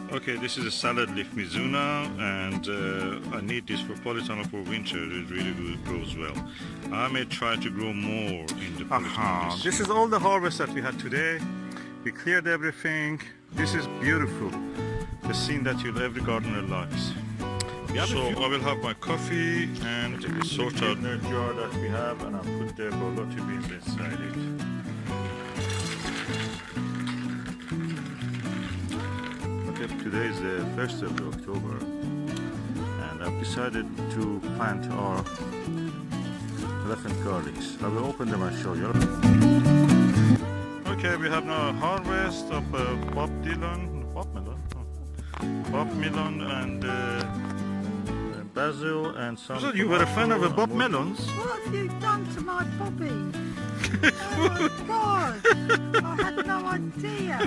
Okay, this is a salad leaf mizuna, and I need this for polytunnel for winter. It really good, grows well. I may try to grow more in the polytunnel. This is all the harvest that we had today. We cleared everything. This is beautiful. The scene that every gardener likes. So I will have my coffee and sort out the jar that we have, and I'll put the bolotti beans inside it. Okay, today is the 1st of October, and I've decided to plant our elephant garlics. I will open them and show you. Okay, we have now a harvest of Bob melon and basil and some. So you were a fan of Bob melons? What have you done to my Bobby? Oh my God! I had no idea.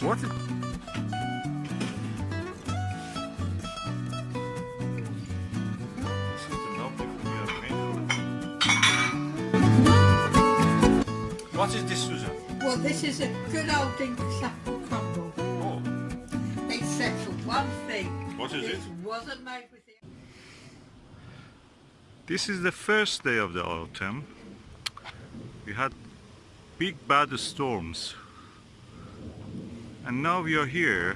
What? What is this, Susan? Well, this is a good old English apple crumble. Oh. Except for one thing. What is it? Wasn't made with the... This is the first day of the autumn. We had big bad storms. And now we are here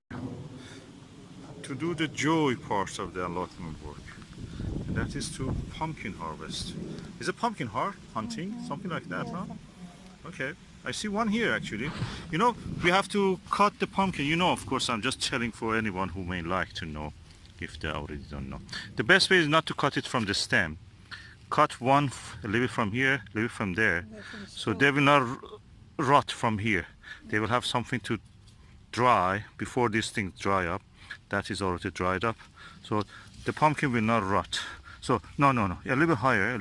to do the joy part of the allotment work. And that is to pumpkin harvest. Is it pumpkin hunting? Something like that, huh? Okay. I see one here actually. You know, we have to cut the pumpkin. You know, of course, I'm just telling for anyone who may like to know if they already don't know. The best way is not to cut it from the stem. Cut one, leave it from here, leave it from there. So they will not rot from here. They will have something to dry before these things dry up. That is already dried up. So the pumpkin will not rot. So, no. Yeah, a little bit higher,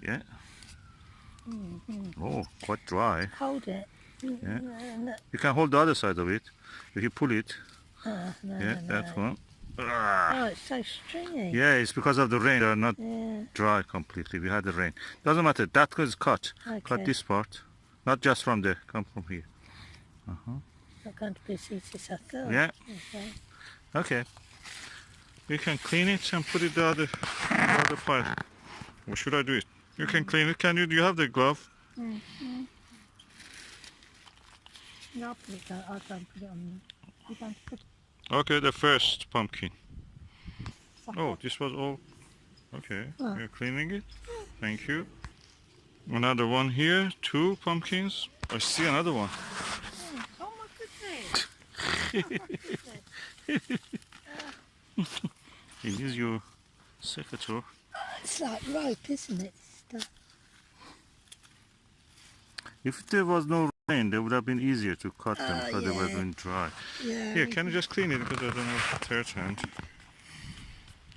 Yeah. Oh, quite dry. Hold it. Yeah. You can hold the other side of it. If you pull it. That one. Oh, it's so stringy. Yeah, it's because of the rain. They are not dry completely. We had the rain. Doesn't matter. That is cut. Okay. Cut this part. Not just from there. Come from here. Not going to be as easy as I thought. Yeah. Okay. Okay. We can clean it and put it the other pile. Or should I do it? You can clean it. Can you? Do you have the glove? No, I'll put it down. I'll go and put it on. You don't put it. Okay, the first pumpkin. Suck Oh, it. this was all. Okay, Oh. you're cleaning it. Thank you. Another one here. 2 pumpkins. I see another one. Oh my goodness. It is your secateur. It's like rope, isn't it? Stuff. If there was no rain, they would have been easier to cut them because they were going dry. Yeah. Here, can you just clean it because I don't have a third hand.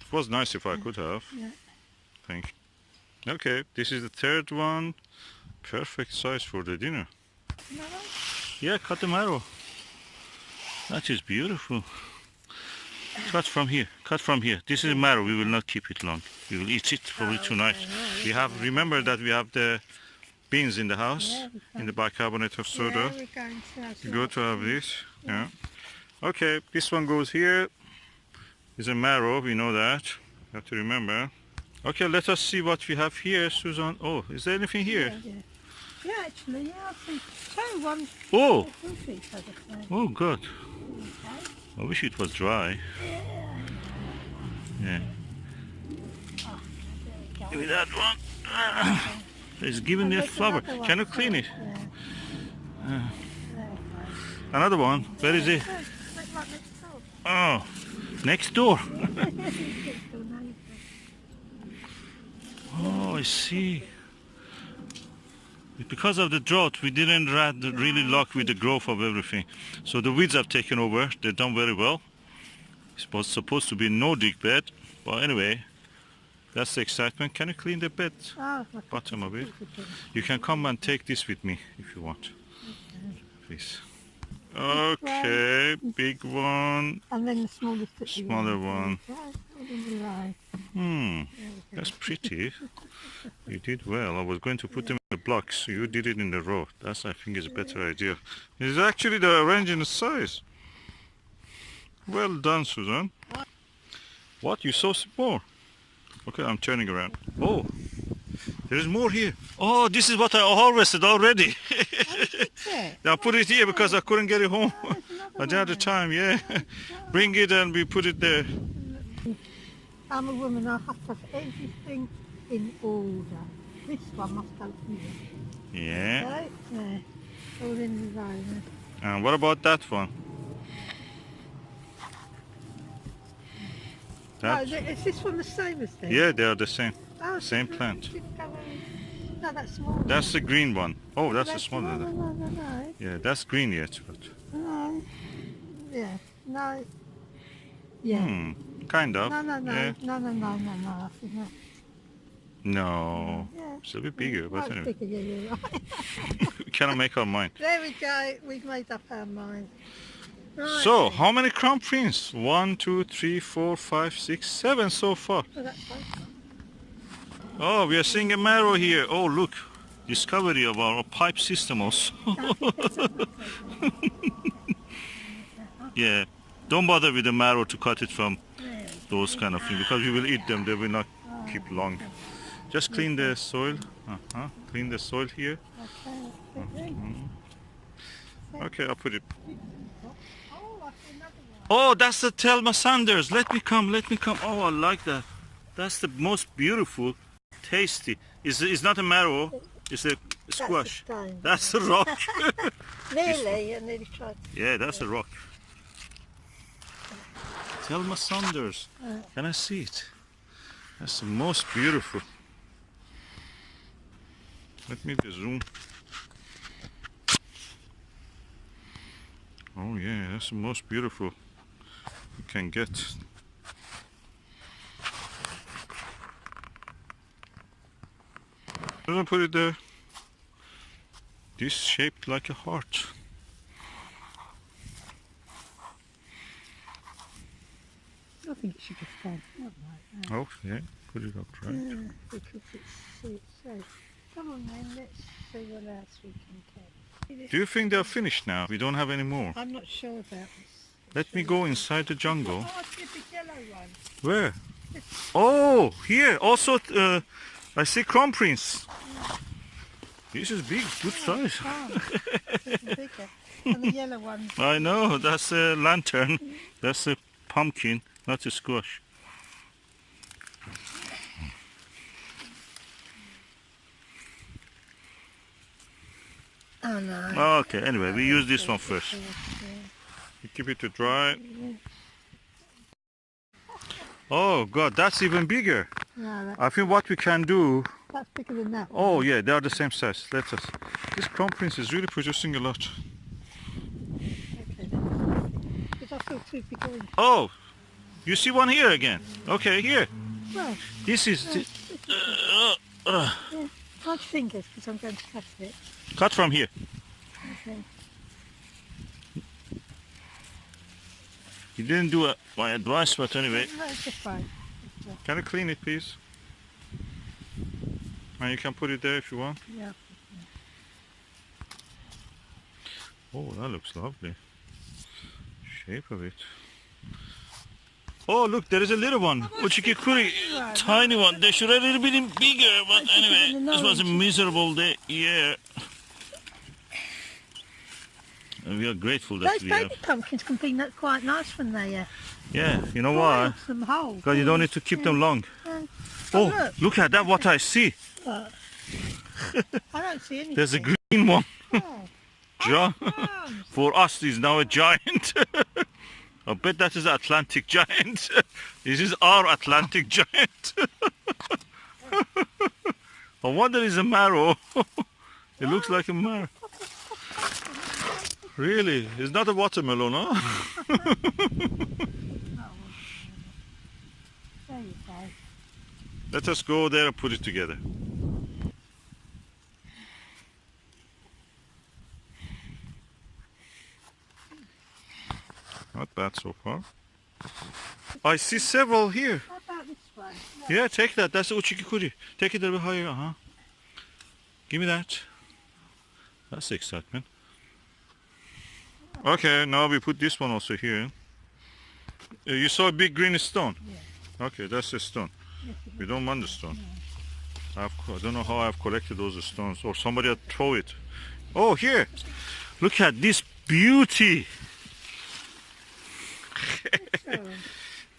It was nice if I could have. Yeah. Thank you. Okay, this is the third one. Perfect size for the dinner. Yeah, cut the marrow. That is beautiful. Cut from here. Cut from here. This is marrow. We will not keep it long. We will eat it probably tonight. We have. Remember that we have the beans in the house, in the bicarbonate of soda. Yeah, we're going to have Good to have this. Yeah. Okay, this one goes here. Is a marrow. We know that. You have to remember. Okay, let us see what we have here, Susan. Oh, is there anything here? Yeah, actually, yeah, I think so. One. Oh. Each other, so. Oh, good. Okay. I wish it was dry. Yeah. Oh, there we go. Give me that one. It's giving the flower. Can you clean it? Yeah. Another one. Where is it? Oh, next door. Oh, I see. Because of the drought, we didn't really luck with the growth of everything. So the weeds have taken over. They've done very well. It's supposed to be no dig bed, but anyway, that's the excitement. Can you clean the bed, bottom of it? You can come and take this with me if you want, please. Okay, big one. And then the smallest. Smaller one. That's pretty. You did well. I was going to put them in the blocks. You did it in the row. That's, I think, is a better idea. It's actually the arranging the size. Well done, Susan. What? You so small? Okay, I'm turning around. Oh, there's more here. Oh, this is what I harvested already. I put it here because I couldn't get it home. I didn't have the time, yeah. Bring it and we put it there. I'm a woman, I have to have everything in order. This one must go here. Yeah. Right there. All in the row. And what about that one? Oh, is this one the same as this? Yeah, they are the same. Oh, Same plant. No, that's small. That's the green one. Oh, that's the small. smaller one. No. Yeah, that's green yet. But... No. Yeah. No. Yeah. Kind of. No. Yeah. No. I think that. No. Yeah. Still a bit bigger, but Much anyway. bigger, yeah, you're right. We cannot make our mind. There we go. We've made up our mind. Right. So, how many crown prints? 1, 2, 3, 4, 5, 6, 7 so far. Oh, that's fine. Oh, we are seeing a marrow here. Oh, look. Discovery of our pipe system also. Yeah. Don't bother with the marrow to cut it from those kind of things because we will eat them. They will not keep long. Just clean the soil. Clean the soil here. Okay, I'll put it. Oh, that's the Thelma Sanders. Let me come. Oh, I like that. That's the most beautiful, tasty. It's not a marrow. It's a squash. That's a rock. Nearly, I nearly tried. Yeah, that's a rock. Thelma Sanders. Can I see it? That's the most beautiful. Let me zoom. Oh yeah, that's the most beautiful you can get. I'm gonna put it there. This shaped like a heart. I think it should just stand up like that. Oh yeah, put it up right. Because it's safe. Come on then, let's see what else we can get. Do you think they're finished now? We don't have any more. I'm not sure about this. Let me go inside the jungle. Oh, it's a big yellow one. Where? Oh, here. Also, I see crown prints. This is big, good size. It's bigger. And the yellow one. I know, that's a lantern. That's a pumpkin, not a squash. Oh no. Okay, anyway, we use this one first. You keep it to dry. Oh God, that's even bigger. No, I think what we can do... that's bigger than that. Oh yeah, they are the same size. Let us. This crown prince is really producing a lot. Okay, then. Because I feel too big orange. Oh, you see one here again. Okay, here. Well, This is... yeah, my fingers because I'm going to cut it. cut from here. Okay. You didn't do my advice, but anyway. No, it's just fine. Can you clean it, please? And you can put it there if you want. Yeah. Oh, that looks lovely. Shape of it. Oh, look, there is a little one. Uchikikuri, tiny one. They should have a little bit bigger, but anyway, this was a miserable day. Yeah. And we are grateful that Those we baby have. pumpkins can be quite nice when they Yeah, you know why? some whole. Because you don't need to keep them long. Oh, Look at that, what I see. I don't see anything. There's a green one. Oh, For us, he's now a giant. I bet that is Atlantic giant. This is our Atlantic giant. I wonder is a marrow. It looks like a marrow. Really? It's not a watermelon, huh? there you go. Let us go there and put it together. Not bad so far. I see several here. How about this one? No. Yeah, take that. That's the uchikikuri. Take it a bit higher. Give me that. That's the excitement. Okay, now we put this one also here. You saw a big green stone? Yeah. Okay, that's a stone. Yes, We don't want the stone. I don't know how I've collected those stones, or somebody had throw it. Oh, here! Look at this beauty! so,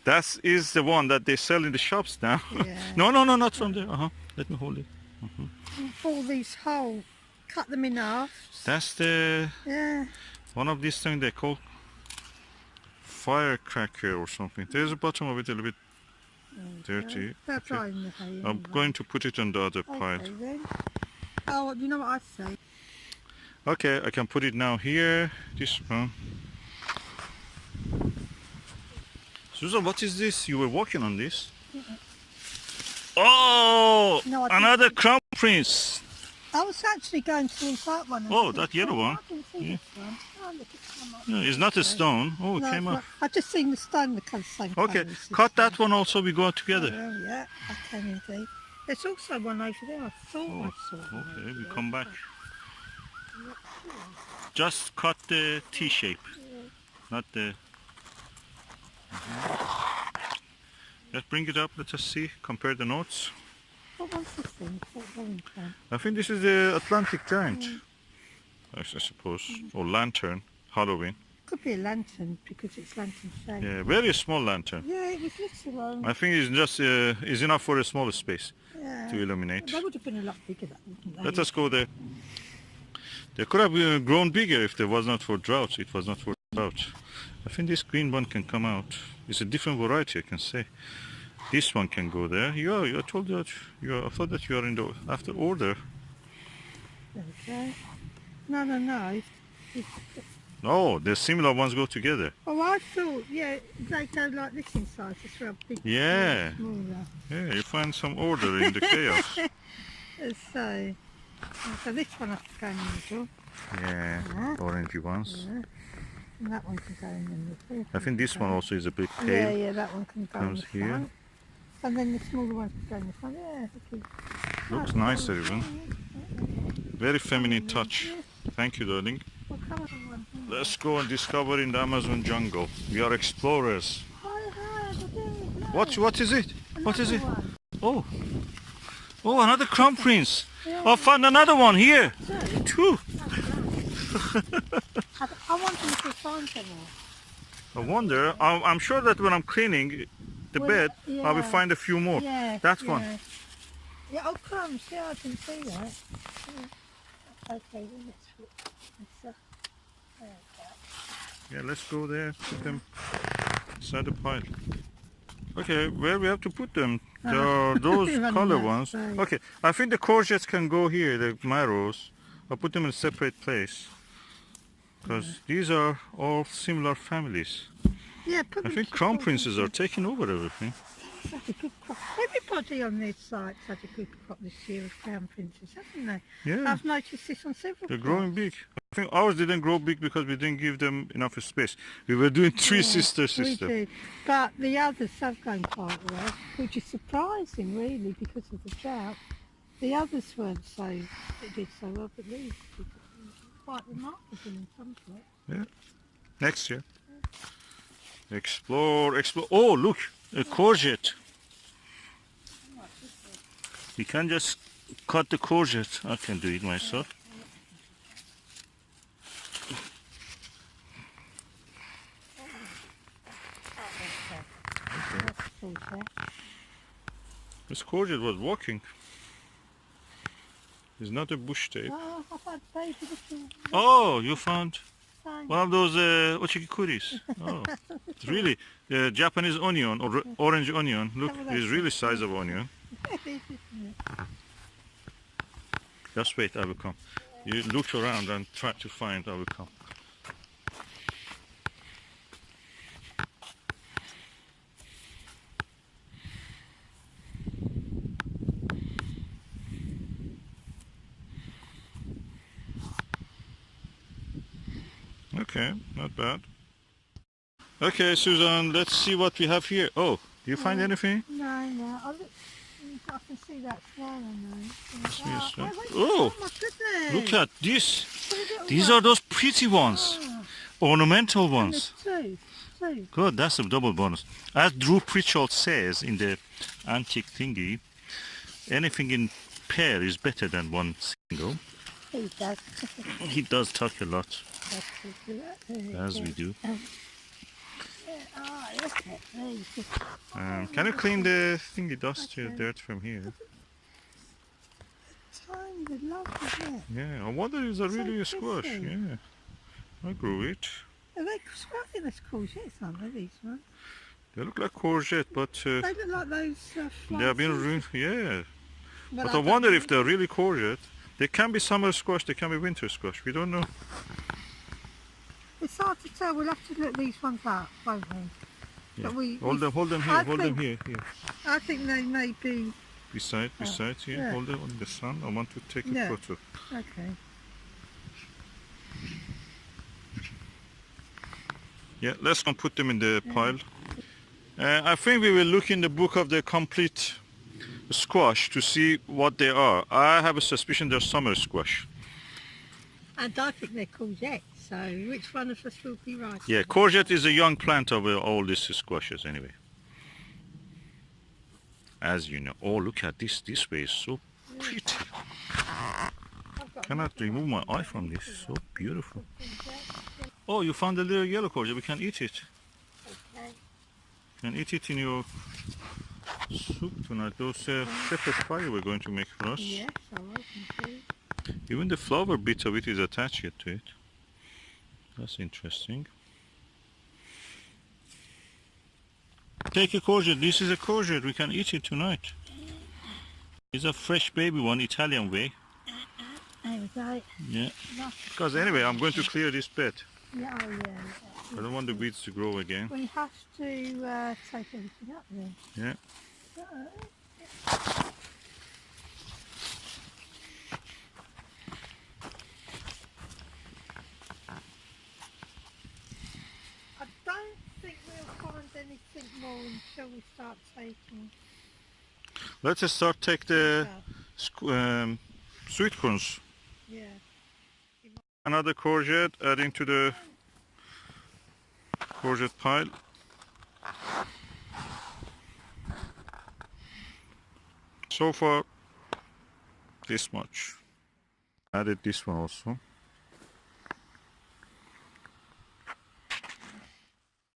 That is the one that they sell in the shops now. Yeah. No, not from there. Let me hold it. pull these holes, cut them in half. That's the Yeah. one of these things they call firecracker or something. There's the bottom of it a little bit dirty. They're Okay. drying the hay I'm anyway. going to put it on the other pile. Okay then. Oh, you know what I say? Okay, I can put it now here. This one. Susan, what is this? You were working on this? Oh, No, I think- another crown prince. I was actually going towards that one. and Oh, I that thought, yellow one. I didn't see Yeah. this one. Oh, look, it's come up. Yeah, it's not a stone. Oh, it No, came it's up. not. I've just seen the stone look the same Okay, colour as this cut that one. one also. We go out together. Oh, yeah, I can indeed. There's also one over there. I thought I saw one Okay, over we there. come back. I'm not sure. Just cut the T shape, not the. Let's bring it up. Let us see. Compare the notes. What one's this thing? What orange one? I think this is the Atlantic giant. I suppose, or lantern, Halloween. Could be a lantern because it's lantern shaped. Yeah, very small lantern. Yeah, it was little one. I think it's just is enough for a small space Yeah. to illuminate. They would have been a lot bigger, that wouldn't they? Let us go there. They could have grown bigger if there was not for drought. It was not for drought. I think this green one can come out. It's a different variety, I can say. This one can go there. I told you that I thought that you are in the after order. There we go. No. Oh, the similar ones go together. Oh, I thought, yeah, they go like this in size. It's real big. Yeah. Smaller. Yeah, you find some order in the chaos. So this one has to go in the middle. Yeah, orangey ones. Yeah. And that one can go in the middle. I think this one also is a bit Yeah, pale. that one can go Comes in the here. front. And then the smaller one can go in the front. Yeah, okay. Looks nicer even. Very feminine touch. Thank you, darling. What colour is the one? Let's go and discover in the Amazon jungle. We are explorers. Hi, What is it? What is it? One. Oh, another crown prince. Yeah. I found another one here. Two. I wonder if we'll find them all. I wonder. I'm sure that when I'm cleaning the Well, bed, I will yeah. find a few more. Yeah, That yeah. one. Yeah, oh crumbs, yeah, I can see that. Yeah. Okay, well, let's there we go. Yeah, let's go there. Put them inside the pile. Okay, where we have to put them? There are those Running color out of ones. space. Okay, I think the courgettes can go here, the marrows. I'll put them in a separate place. Because these are all similar families. Yeah, put I them think to crown the- princes are taking over everything. Such a good crop. Everybody on this site's had a good crop this year of crown princes, haven't they? Yeah, I've noticed this on several they're crops. growing big. I think ours didn't grow big because we didn't give them enough space. We were doing three Yeah, sister we system. did. But the others have gone quite well, which is surprising really because of the drought. The others weren't so, it did so well, but these did quite remarkable in some plots. Next year. Explore. Oh, look, a courgette. You can just cut the courgette. I can do it myself. That's cool, yeah. This courgette was walking. It's not a bush tape. Oh, I've had baby little Oh, you found thing. one of those ochikikuris. Oh, it's really Japanese onion or orange onion. Look, it's really size of onion. Just wait, I will come. You look around and try to find, I will come. Okay, not bad. Okay, Susan, let's see what we have here. Oh, do you find anything? No, No, no. I can see that swan on there. See a swan? wait, Oh, my goodness. look at this. Look at all These that. are those pretty ones. Oh, Ornamental and ones. there's two. Good, that's a double bonus. As Drew Pritchard says in the antique thingy, anything in pair is better than one single. He does. He does talk a lot, As as we do. Oh, look at these. Can you clean the thingy dust Okay. dirt from here? Tiny, the love, isn't it? Yeah, I wonder is that So really a squash? pretty. Yeah, I grew it. I think that's courgettes, aren't they, these ones? They look like courgette, but They look like those they have been flights. ruined. Yeah, but I don't wonder know. if they're really courgette. They can be summer squash, they can be winter squash. We don't know. It's hard to tell. We'll have to look these ones up, won't we? Yeah. But we Hold them here. I Hold them think- here. I think they may be. Beside, yeah. yeah. Hold them on the sun. I want to take a Yeah. photo. Okay. Yeah, let's not put them in the pile. I think we will look in the book of the complete squash to see what they are. I have a suspicion they're summer squash. And I think they're courgettes. So which one of us will be right? Yeah, courgette is a young plant of all these squashes anyway. As you know. Oh, look at this. This way is so pretty. I've got Cannot another remove my one. eye from this. So beautiful. Courgette. Oh, you found a little yellow courgette. We can eat it. Okay. You can eat it in your soup tonight. Those shepherd's pie we're going to make for us. Yes, I will indeed. Even the flower bit of it is attached yet to it. That's interesting. Take a courgette. This is a courgette. We can eat it tonight. It's a fresh baby one, Italian way. There we go. Yeah. Nice. Because anyway, I'm going to clear this bed. Yeah, oh yeah. I don't want the weeds to grow again. We have to take everything up then. Yeah. I don't think we'll find anything more until we start taking Let's just start take the stuff. sweet corns. Yeah. Another courgette adding to the courgette pile. So far, this much. Added this one also.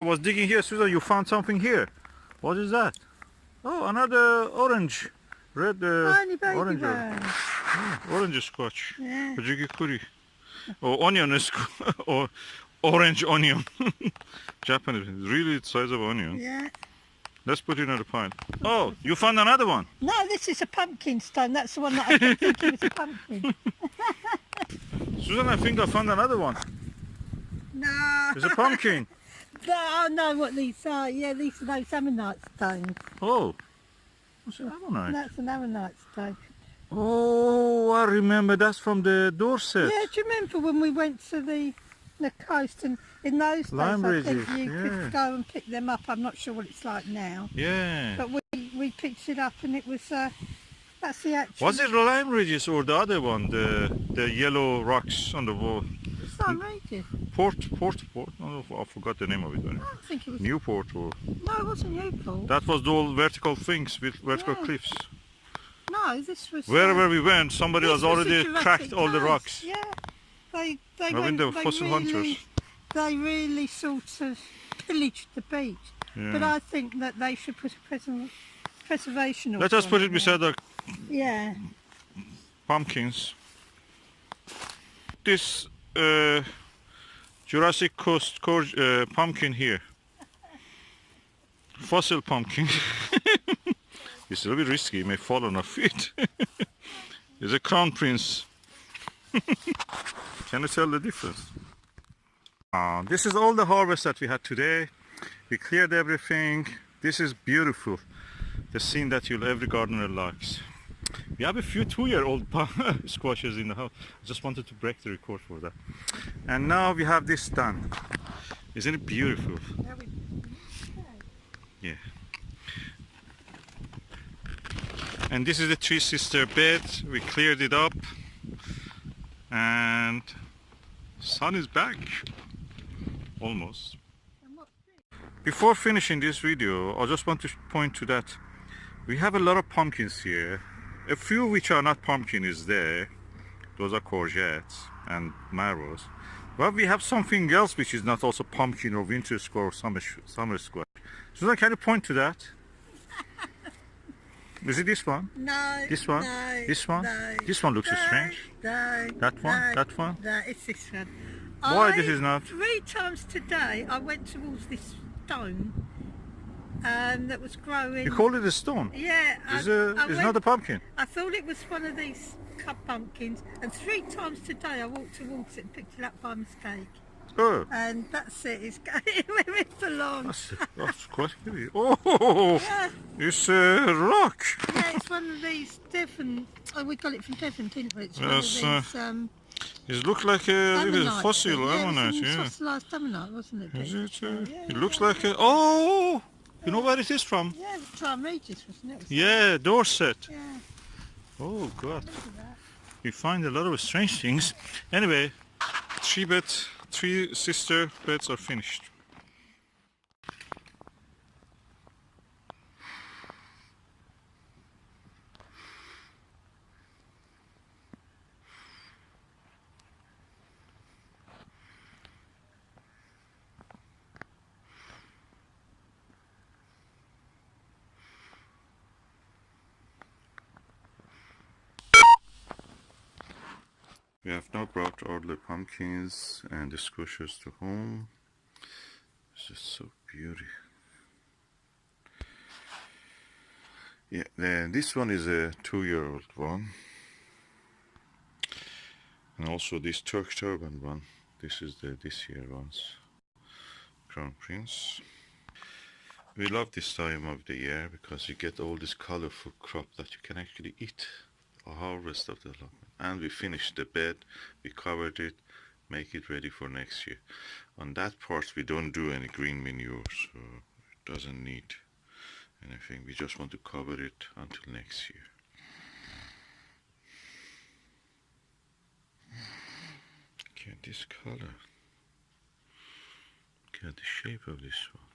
I was digging here, Susan, you found something here. What is that? Oh, another orange. Red, Tiny baby orange. one. Orange squash. Yeah. Hajikikuri. Or onion, or orange onion. Japanese, really the size of onion. Yeah. Let's put it in the pile. Oh, you found another one. No, this is a pumpkin stone. That's the one that I kept thinking was a pumpkin. Susan, I think I found another one. No. It's a pumpkin. No, I know what these are. Yeah, these are those ammonite stones. Oh, what's an ammonite? That's an ammonite stone. Oh, I remember. That's from the Dorset. Yeah, do you remember when we went to the coast and in those days Lime I think ridges, you yeah. could go and pick them up. I'm not sure what it's like now. Yeah. But we picked it up and it was, that's the actual... Was it the lime ridges or the other one? The yellow rocks on the wall? It's outrageous. Port. Oh, I forgot the name of it. I don't think it was... Newport or... No, it wasn't Newport. That was the old vertical things with vertical Yeah. cliffs. No, this was... Wherever we went, somebody this has was already the Jurassic cracked all the Coast. rocks. Yeah. They I mean, went, the they fossil really, hunters. They really sort of pillaged the beach. Yeah. But I think that they should put a preservation Let us order put on it beside the Yeah. pumpkins. This Jurassic Coast pumpkin here. Fossil pumpkin. It's a little bit risky, it may fall on our feet. It's a crown prince. Can you tell the difference? This is all the harvest that we had today. We cleared everything. This is beautiful. The scene that every gardener likes. We have a few 2-year-old squashes in the house. I just wanted to break the record for that. And now we have this done. Isn't it beautiful? Yeah. And this is the three sister bed. We cleared it up and sun is back almost. Before finishing this video, I just want to point to that we have a lot of pumpkins here. A few which are not pumpkin is there. Those are courgettes and marrows. But we have something else which is not also pumpkin or winter squash or summer squash. Susan, can you point to that? Is it this one? No. This one? No. This one? No. This one looks strange. No. That one? No. That one? No, it's this one. Why this is not? 3 times today I went towards this stone that was growing. You call it a stone? Yeah. It's not a pumpkin. I thought it was one of these cup pumpkins, and 3 times today I walked towards it and picked it up by mistake. Oh. And that's it, it's going where it belongs. That's quite heavy. Oh, Yeah. it's a rock. Yeah, it's one of these Devon, we got it from Devon, didn't we? It's one Yes, of these it looks like a ammonite. fossil ammonite, Yeah, it yeah. was fossilised ammonite, wasn't it? Is it? Yeah, It looks like a... Oh! You know where it is from? Yeah, it was Trimeges, wasn't it? Yeah, Dorset. Yeah, Oh, God. look at that. You find a lot of strange things. Anyway, 3 sister beds are finished. We have now brought all the pumpkins and the squishers to home. It's just so beautiful. Yeah, then this one is a 2-year-old one. And also this Turk turban one. This is the this year one's Crown Prince. We love this time of the year because you get all this colorful crop that you can actually eat. A harvest of the allotment. And we finished the bed, we covered it, make it ready for next year. On that part we don't do any green manure, so it doesn't need anything. We just want to cover it until next year. Look at this color. Look at the shape of this one.